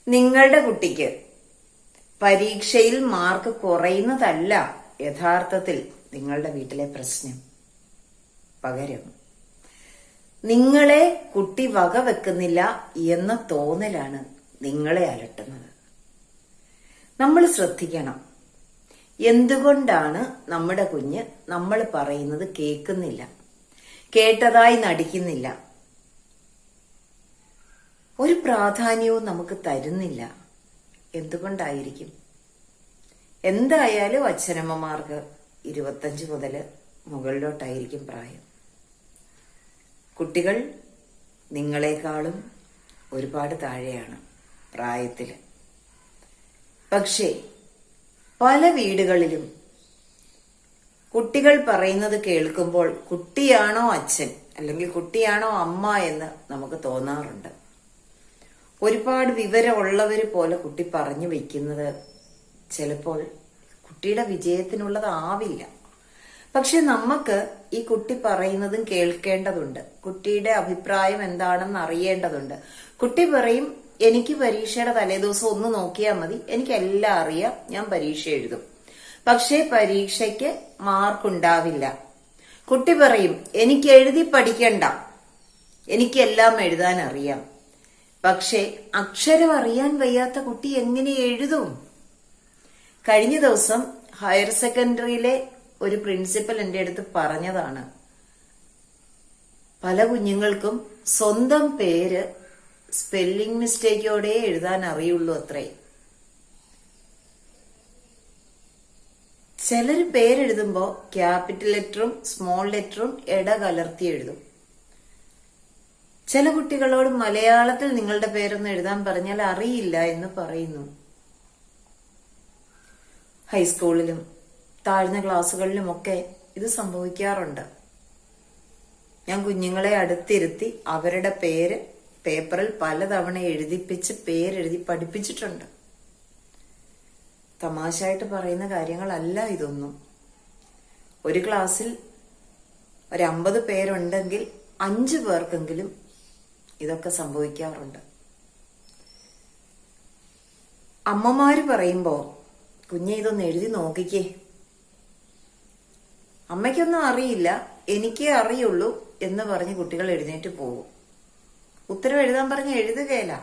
നിങ്ങളുടെ കുട്ടിക്ക് പരീക്ഷയിൽ മാർക്ക് കുറയുന്നതല്ല യഥാർത്ഥത്തിൽ നിങ്ങളുടെ വീട്ടിലെ പ്രശ്നം. പകരം നിങ്ങളെ കുട്ടി വകവെക്കുന്നില്ല എന്ന തോന്നലാണ് നിങ്ങളെ അലട്ടുന്നത്. നമ്മൾ ശ്രദ്ധിക്കണം, എന്തുകൊണ്ടാണ് നമ്മുടെ കുഞ്ഞ് നമ്മൾ പറയുന്നത് കേൾക്കുന്നില്ല, കേട്ടതായി നടിക്കുന്നില്ല, ഒരു പ്രാധാന്യവും നമുക്ക് തരുന്നില്ല? എന്തുകൊണ്ടായിരിക്കും? എന്തായാലും അച്ഛനമ്മമാർക്ക് 25 മുതൽ മുകളിലോട്ടായിരിക്കും പ്രായം. കുട്ടികൾ നിങ്ങളെക്കാളും ഒരുപാട് താഴെയാണ് പ്രായത്തില്. പക്ഷേ പല വീടുകളിലും കുട്ടികൾ പറയുന്നത് കേൾക്കുമ്പോൾ കുട്ടിയാണോ അച്ഛൻ അല്ലെങ്കിൽ കുട്ടിയാണോ അമ്മ എന്ന് നമുക്ക് തോന്നാറുണ്ട്. ഒരുപാട് വിവരമുള്ളവര് പോലെ കുട്ടി പറഞ്ഞു വെക്കുന്നത് ചിലപ്പോൾ കുട്ടിയുടെ വിജയത്തിനുള്ളതാവില്ല. പക്ഷെ നമുക്ക് ഈ കുട്ടി പറയുന്നതും കേൾക്കേണ്ടതുണ്ട്. കുട്ടിയുടെ അഭിപ്രായം എന്താണെന്ന് അറിയേണ്ടതുണ്ട്. കുട്ടി പറയും, എനിക്ക് പരീക്ഷയുടെ തലേദിവസം ഒന്ന് നോക്കിയാൽ മതി, എനിക്കെല്ലാം അറിയാം, ഞാൻ പരീക്ഷ എഴുതും. പക്ഷേ പരീക്ഷയ്ക്ക് മാർക്കുണ്ടാവില്ല. കുട്ടി പറയും, എനിക്ക് എഴുതി പഠിക്കണ്ട, എനിക്കെല്ലാം എഴുതാൻ അറിയാം. പക്ഷെ അക്ഷരം അറിയാൻ വയ്യാത്ത കുട്ടി എങ്ങനെ എഴുതും? കഴിഞ്ഞ ദിവസം ഹയർ സെക്കൻഡറിയിലെ ഒരു പ്രിൻസിപ്പൽ എന്റെ അടുത്ത് പറഞ്ഞതാണ്, പല കുഞ്ഞുങ്ങൾക്കും സ്വന്തം പേര് സ്പെല്ലിംഗ് മിസ്റ്റേക്കോടെ എഴുതാൻ അറിയുള്ളൂ അത്രേ. ചിലര് പേരെഴുതുമ്പോ ക്യാപിറ്റൽ ലെറ്ററും സ്മോൾ ലെറ്ററും ഇടകലർത്തി എഴുതും. ചില കുട്ടികളോട് മലയാളത്തിൽ നിങ്ങളുടെ പേരൊന്ന് എഴുതാൻ പറഞ്ഞാൽ അറിയില്ല എന്ന് പറയുന്നു. ഹൈസ്കൂളിലും താഴ്ന്ന ക്ലാസ്സുകളിലുമൊക്കെ ഇത് സംഭവിക്കാറുണ്ട്. ഞാൻ കുഞ്ഞുങ്ങളെ അടുത്തിരുത്തി അവരുടെ പേര് പേപ്പറിൽ പലതവണ എഴുതിപ്പിച്ച് പേരെഴുതി പഠിപ്പിച്ചിട്ടുണ്ട്. തമാശയായിട്ട് പറയുന്ന കാര്യങ്ങളല്ല ഇതൊന്നും. ഒരു ക്ലാസ്സിൽ 50 പേരുണ്ടെങ്കിൽ 5 പേർക്കെങ്കിലും ഇതൊക്കെ സംഭവിക്കാറുണ്ട്. അമ്മമാര് പറയുമ്പോ, കുഞ്ഞെ ഇതൊന്ന് എഴുതി നോക്കിക്കേ, അമ്മയ്ക്കൊന്നും അറിയില്ല, എനിക്കേ അറിയുള്ളൂ എന്ന് പറഞ്ഞ് കുട്ടികൾ എഴുന്നേറ്റ് പോകും. ഉത്തരം എഴുതാൻ പറഞ്ഞ എഴുതുകയില്ല,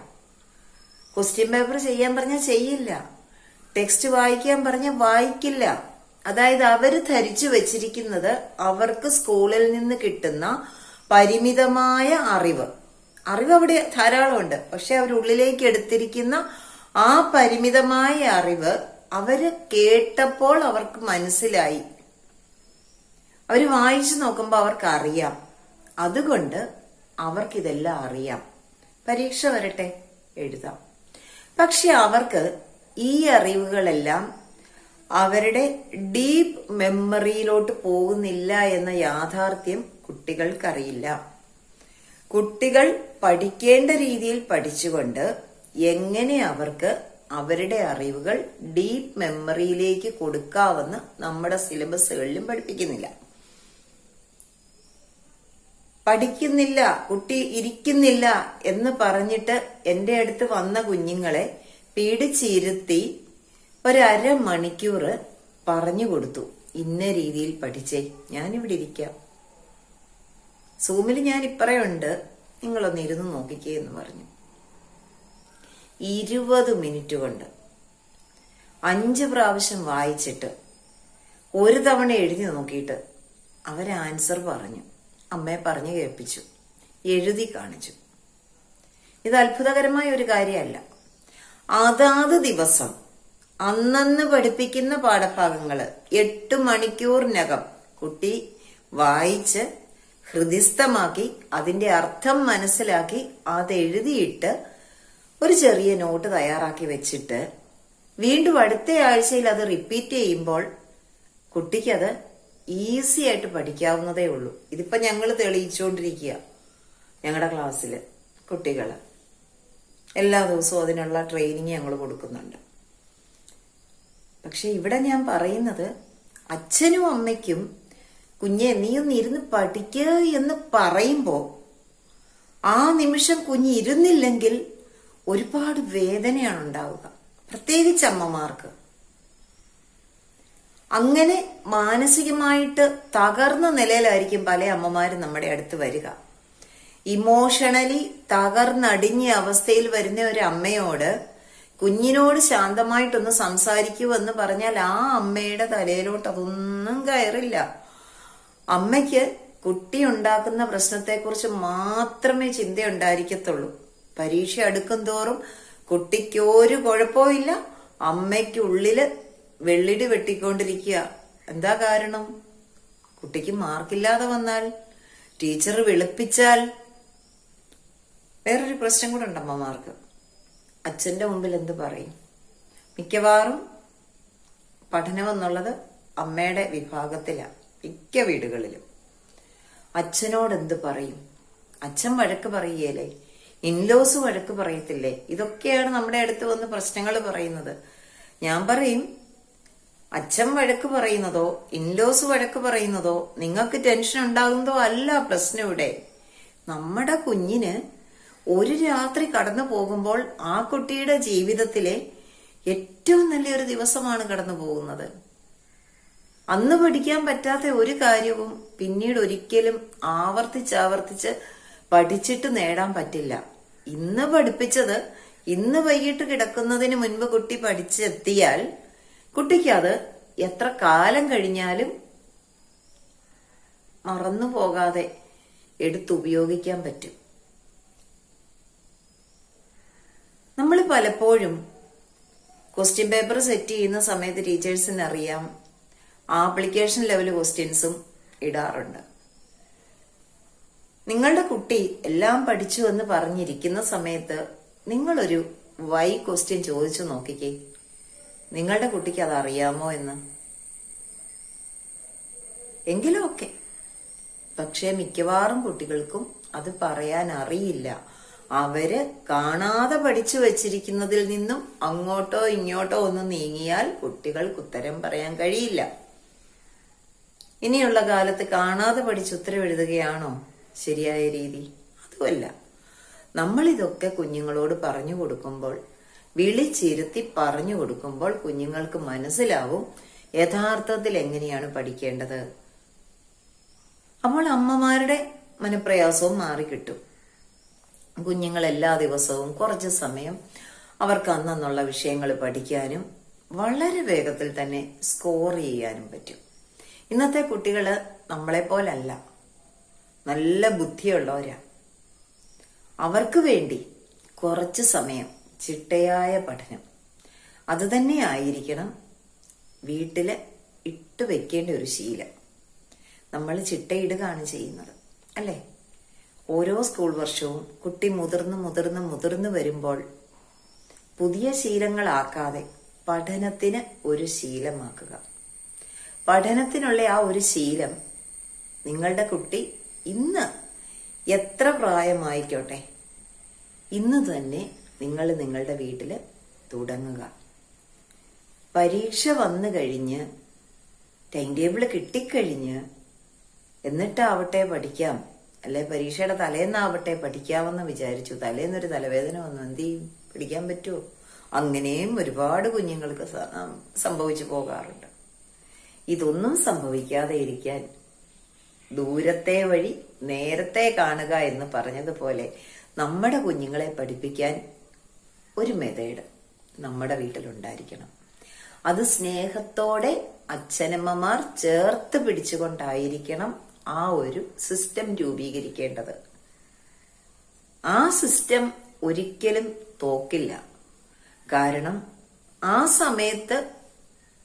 ക്വസ്റ്റ്യൻ പേപ്പർ ചെയ്യാൻ പറഞ്ഞാൽ ചെയ്യില്ല, ടെക്സ്റ്റ് വായിക്കാൻ പറഞ്ഞ വായിക്കില്ല. അതായത് അവര് ധരിച്ചു വെച്ചിരിക്കുന്നത് അവർക്ക് സ്കൂളിൽ നിന്ന് കിട്ടുന്ന പരിമിതമായ അറിവ് അവിടെ ധാരാളമുണ്ട്. പക്ഷെ അവരുള്ളിലേക്ക് എടുത്തിരിക്കുന്ന ആ പരിമിതമായ അറിവ് അവര് കേട്ടപ്പോൾ അവർക്ക് മനസ്സിലായി, അവര് വായിച്ചു നോക്കുമ്പോൾ അവർക്ക് അറിയാം. അതുകൊണ്ട് അവർക്കിതെല്ലാം അറിയാം. പരീക്ഷ വരട്ടെ, എഴുതാം. പക്ഷെ അവർക്ക് ഈ അറിവുകളെല്ലാം അവരുടെ ഡീപ്പ് മെമ്മറിയിലോട്ട് പോകുന്നില്ല എന്ന യാഥാർത്ഥ്യം കുട്ടികൾക്കറിയില്ല. കുട്ടികൾ പഠിക്കേണ്ട രീതിയിൽ പഠിച്ചുകൊണ്ട് എങ്ങനെ അവർക്ക് അവരുടെ അറിവുകൾ ഡീപ്പ് മെമ്മറിയിലേക്ക് കൊടുക്കാമെന്ന് നമ്മുടെ സിലബസുകളിലും പഠിപ്പിക്കുന്നില്ല. പഠിക്കുന്നില്ല, കുട്ടി ഇരിക്കുന്നില്ല എന്ന് പറഞ്ഞിട്ട് എന്റെ അടുത്ത് വന്ന കുഞ്ഞുങ്ങളെ പീഡിച്ചിരുത്തി 1.5 മണിക്കൂർ പറഞ്ഞു കൊടുത്തു, ഇന്ന രീതിയിൽ പഠിച്ചേ, ഞാനിവിടെ ഇരിക്കാം, സൂമിൽ ഞാൻ ഇപ്പറയുണ്ട്, നിങ്ങളൊന്ന് ഇരുന്ന് നോക്കിക്കേ എന്ന് പറഞ്ഞു. 20 മിനിറ്റ് കൊണ്ട് 5 പ്രാവശ്യം വായിച്ചിട്ട് 1 തവണ എഴുതി നോക്കിയിട്ട് അവര് ആൻസർ പറഞ്ഞു, അമ്മയെ പറഞ്ഞു കേൾപ്പിച്ചു, എഴുതി കാണിച്ചു. ഇത് അത്ഭുതകരമായ ഒരു കാര്യമല്ല. അതാത് ദിവസം അന്നന്ന് പഠിപ്പിക്കുന്ന പാഠഭാഗങ്ങള് 8 മണിക്കൂറിനകം കുട്ടി വായിച്ച് ഹൃദിസ്ഥമാക്കി അതിന്റെ അർത്ഥം മനസ്സിലാക്കി അതെഴുതിയിട്ട് ഒരു ചെറിയ നോട്ട് തയ്യാറാക്കി വെച്ചിട്ട് വീണ്ടും അടുത്ത ആഴ്ചയിൽ അത് റിപ്പീറ്റ് ചെയ്യുമ്പോൾ കുട്ടിക്കത് ഈസി ആയിട്ട് പഠിക്കാവുന്നതേ ഉള്ളൂ. ഇതിപ്പോ ഞങ്ങൾ തെളിയിച്ചുകൊണ്ടിരിക്കുക. ഞങ്ങളുടെ ക്ലാസ്സില് കുട്ടികള് എല്ലാ ദിവസവും അതിനുള്ള ട്രെയിനിങ് ഞങ്ങൾ കൊടുക്കുന്നുണ്ട്. പക്ഷെ ഇവിടെ ഞാൻ പറയുന്നത്, അച്ഛനും അമ്മയ്ക്കും കുഞ്ഞെ നീ ഒന്ന് ഇരുന്ന് പഠിക്കുക എന്ന് പറയുമ്പോ ആ നിമിഷം കുഞ്ഞ് ഇരുന്നില്ലെങ്കിൽ ഒരുപാട് വേദനയാണ് ഉണ്ടാവുക, പ്രത്യേകിച്ച് അമ്മമാർക്ക്. അങ്ങനെ മാനസികമായിട്ട് തകർന്ന നിലയിലായിരിക്കും പല അമ്മമാരും നമ്മുടെ അടുത്ത് വരിക. ഇമോഷണലി തകർന്നടിഞ്ഞ അവസ്ഥയിൽ വരുന്ന ഒരു അമ്മയോട് കുഞ്ഞിനോട് ശാന്തമായിട്ടൊന്ന് സംസാരിക്കൂ എന്ന് പറഞ്ഞാൽ ആ അമ്മയുടെ തലയിലോട്ട് അതൊന്നും കയറില്ല. അമ്മയ്ക്ക് കുട്ടി ഉണ്ടാക്കുന്ന പ്രശ്നത്തെക്കുറിച്ച് മാത്രമേ ചിന്തയുണ്ടായിരിക്കത്തുള്ളൂ. പരീക്ഷ അടുക്കും തോറും കുട്ടിക്ക് ഒരു കുഴപ്പവും ഇല്ല, അമ്മയ്ക്കുള്ളില് വെള്ളിടി വെട്ടിക്കൊണ്ടിരിക്കുക. എന്താ കാരണം? കുട്ടിക്ക് മാർക്കില്ലാതെ വന്നാൽ, ടീച്ചർ വിളിപ്പിച്ചാൽ. വേറൊരു പ്രശ്നം കൂടെ ഉണ്ട് അമ്മമാർക്ക്. അച്ഛന്റെ മുമ്പിൽ എന്ത് പറയും? മിക്കവാറും പഠനം എന്നുള്ളത് അമ്മയുടെ വിഭാഗത്തിലാണ് മിക്ക വീടുകളിലും. അച്ഛനോട് എന്ത് പറയും? അച്ഛൻ വഴക്ക് പറയുകയല്ലേ? ഇൻലോസ് വഴക്ക് പറയത്തില്ലേ? ഇതൊക്കെയാണ് നമ്മുടെ അടുത്ത് വന്ന് പ്രശ്നങ്ങൾ പറയുന്നത്. ഞാൻ പറയും, അച്ഛൻ വഴക്ക് പറയുന്നതോ ഇൻലോസ് വഴക്ക് പറയുന്നതോ നിങ്ങൾക്ക് ടെൻഷൻ ഉണ്ടാകുന്നതോ അല്ല പ്രശ്നം. ഇവിടെ നമ്മുടെ കുഞ്ഞിന് ഒരു രാത്രി കടന്നു പോകുമ്പോൾ ആ കുട്ടിയുടെ ജീവിതത്തിലെ ഏറ്റവും നല്ലൊരു ദിവസമാണ് കടന്നു പോകുന്നത്. അന്ന് പഠിക്കാൻ പറ്റാത്ത ഒരു കാര്യവും പിന്നീട് ഒരിക്കലും ആവർത്തിച്ച് പഠിച്ചിട്ട് നേടാൻ പറ്റില്ല. ഇന്ന് പഠിപ്പിച്ചത് ഇന്ന് വൈകിട്ട് കിടക്കുന്നതിന് മുൻപ് കുട്ടി പഠിച്ചെത്തിയാൽ കുട്ടിക്ക് അത് എത്ര കാലം കഴിഞ്ഞാലും മറന്നു പോകാതെ എടുത്തുപയോഗിക്കാൻ പറ്റും. നമ്മൾ പലപ്പോഴും ക്വസ്റ്റ്യൻ പേപ്പർ സെറ്റ് ചെയ്യുന്ന സമയത്ത് ടീച്ചേഴ്സിന് അറിയാം, ആപ്ലിക്കേഷൻ ലെവൽ ക്വസ്റ്റ്യൻസും ഇടാറുണ്ട്. നിങ്ങളുടെ കുട്ടി എല്ലാം പഠിച്ചു എന്ന് പറഞ്ഞിരിക്കുന്ന സമയത്ത് നിങ്ങളൊരു വൈ ക്വസ്റ്റ്യൻ ചോദിച്ചു നോക്കിക്കേ, നിങ്ങളുടെ കുട്ടിക്ക് അത് അറിയാമോ എന്ന്. എങ്കിലും ഓക്കെ. പക്ഷെ മിക്കവാറും കുട്ടികൾക്കും അത് പറയാൻ അറിയില്ല. അവര് കാണാതെ പഠിച്ചു വച്ചിരിക്കുന്നതിൽ നിന്നും അങ്ങോട്ടോ ഇങ്ങോട്ടോ ഒന്ന് നീങ്ങിയാൽ കുട്ടികൾക്ക് ഉത്തരം പറയാൻ കഴിയില്ല. ഇനിയുള്ള കാലത്ത് കാണാതെ പഠിച്ച് ഉത്തരം എഴുതുകയാണോ ശരിയായ രീതി? അതുമല്ല. നമ്മളിതൊക്കെ കുഞ്ഞുങ്ങളോട് പറഞ്ഞു കൊടുക്കുമ്പോൾ, വിളിച്ചിരുത്തി പറഞ്ഞു കൊടുക്കുമ്പോൾ കുഞ്ഞുങ്ങൾക്ക് മനസ്സിലാവും യഥാർത്ഥത്തിൽ എങ്ങനെയാണ് പഠിക്കേണ്ടത്. അപ്പോൾ അമ്മമാരുടെ മനപ്രയാസവും മാറിക്കിട്ടും. കുഞ്ഞുങ്ങൾ എല്ലാ ദിവസവും കുറച്ച് സമയം അവർക്ക് അന്നുള്ള വിഷയങ്ങൾ പഠിക്കാനും വളരെ വേഗത്തിൽ തന്നെ സ്കോർ ചെയ്യാനും പറ്റും. ഇന്നത്തെ കുട്ടികള് നമ്മളെ പോലല്ല, നല്ല ബുദ്ധിയുള്ളവരാ. അവർക്ക് വേണ്ടി കുറച്ച് സമയം ചിട്ടയായ പഠനം അത് തന്നെ ആയിരിക്കണം വീട്ടില് ഇട്ട് വെക്കേണ്ട ഒരു ശീലം. നമ്മൾ ചിട്ടയിടുകയാണ് ചെയ്യുന്നത്, അല്ലേ? ഓരോ സ്കൂൾ വർഷവും കുട്ടി മുതിർന്ന് വരുമ്പോൾ പുതിയ ശീലങ്ങളാക്കാതെ പഠനത്തിന് ഒരു ശീലമാക്കുക. പഠനത്തിനുള്ള ആ ഒരു ശീലം നിങ്ങളുടെ കുട്ടി ഇന്ന് എത്ര പ്രായമായിക്കോട്ടെ, ഇന്ന് തന്നെ നിങ്ങൾ നിങ്ങളുടെ വീട്ടില് തുടങ്ങുക. പരീക്ഷ വന്നു കഴിഞ്ഞ് ടൈം ടേബിള് കിട്ടിക്കഴിഞ്ഞ് എന്നിട്ടാവട്ടെ പഠിക്കാം, അല്ലെ പരീക്ഷയുടെ തലേന്നാവട്ടെ പഠിക്കാമെന്ന് വിചാരിച്ചു, തലേന്നൊരു തലവേദന വന്നു, എന്ത് ചെയ്യും? പഠിക്കാൻ പറ്റുമോ? അങ്ങനെയും ഒരുപാട് കുഞ്ഞുങ്ങൾക്ക് സംഭവിച്ചു പോകാറുണ്ട്. ഇതൊന്നും സംഭവിക്കാതെ ഇരിക്കാൻ ദൂരത്തെ വഴി നേരത്തെ കാണുക എന്ന് പറഞ്ഞതുപോലെ നമ്മുടെ കുഞ്ഞുങ്ങളെ പഠിപ്പിക്കാൻ ഒരു മെത്തേഡ് നമ്മുടെ വീട്ടിലുണ്ടായിരിക്കണം. അത് സ്നേഹത്തോടെ അച്ഛനമ്മമാർ ചേർത്ത് പിടിച്ചുകൊണ്ടായിരിക്കണം ആ ഒരു സിസ്റ്റം രൂപീകരിക്കേണ്ടത്. ആ സിസ്റ്റം ഒരിക്കലും തോക്കില്ല. കാരണം ആ സമയത്ത്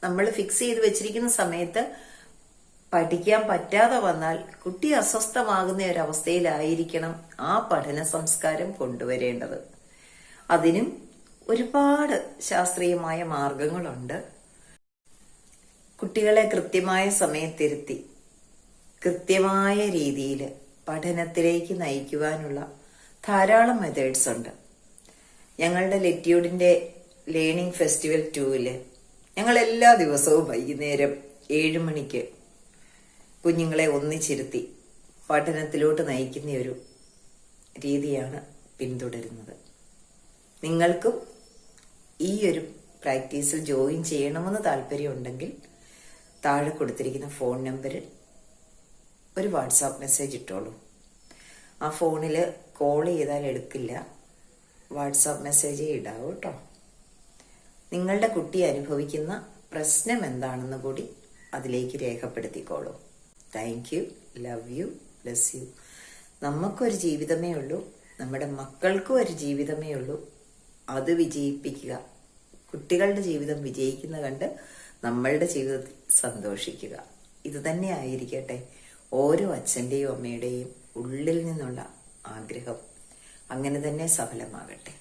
നമ്മൾ ഫിക്സ് ചെയ്ത് വെച്ചിരിക്കുന്ന സമയത്ത് പഠിക്കാൻ പറ്റാതെ വന്നാൽ കുട്ടി അസ്വസ്ഥമാകുന്ന ഒരവസ്ഥയിലായിരിക്കണം ആ പഠന സംസ്കാരം കൊണ്ടുവരേണ്ടത്. അതിനും ഒരുപാട് ശാസ്ത്രീയമായ മാർഗങ്ങളുണ്ട്. കുട്ടികളെ കൃത്യമായ സമയത്തിരുത്തി കൃത്യമായ രീതിയിൽ പഠനത്തിലേക്ക് നയിക്കുവാനുള്ള ധാരാളം മെത്തേഡ്സ് ഉണ്ട്. ഞങ്ങളുടെ ലെറ്റ്യൂഡിന്റെ ലേണിംഗ് ഫെസ്റ്റിവൽ 2 ഞങ്ങൾ എല്ലാ ദിവസവും വൈകുന്നേരം 7 മണിക്ക് കുഞ്ഞുങ്ങളെ ഒന്നിച്ചിരുത്തി പഠനത്തിലോട്ട് നയിക്കുന്ന ഒരു രീതിയാണ് പിന്തുടരുന്നത്. നിങ്ങൾക്കും ഈ ഒരു പ്രാക്ടീസിൽ ജോയിൻ ചെയ്യണമെന്ന് താല്പര്യമുണ്ടെങ്കിൽ താഴെ കൊടുത്തിരിക്കുന്ന ഫോൺ നമ്പറിൽ ഒരു വാട്സാപ്പ് മെസ്സേജ് ഇട്ടോളൂ. ആ ഫോണിൽ കോൾ ചെയ്താൽ എടുക്കില്ല, വാട്സാപ്പ് മെസ്സേജേ ഇടാവൂ കേട്ടോ. നിങ്ങളുടെ കുട്ടി അനുഭവിക്കുന്ന പ്രശ്നം എന്താണെന്ന് കൂടി അതിലേക്ക് രേഖപ്പെടുത്തിക്കോളൂ. Thank you, love you, bless you. നമുക്കൊരു ജീവിതമേ ഉള്ളൂ, നമ്മുടെ മക്കൾക്കും ഒരു ജീവിതമേ ഉള്ളൂ. അത് വിജയിപ്പിക്കുക. കുട്ടികളുടെ ജീവിതം വിജയിക്കുന്ന കണ്ട് നമ്മളുടെ ജീവിതത്തിൽ സന്തോഷിക്കുക. ഇത് തന്നെ ആയിരിക്കട്ടെ ഓരോ അച്ഛൻ്റെയും അമ്മയുടെയും ഉള്ളിൽ നിന്നുള്ള ആഗ്രഹം. അങ്ങനെ തന്നെ സഫലമാകട്ടെ.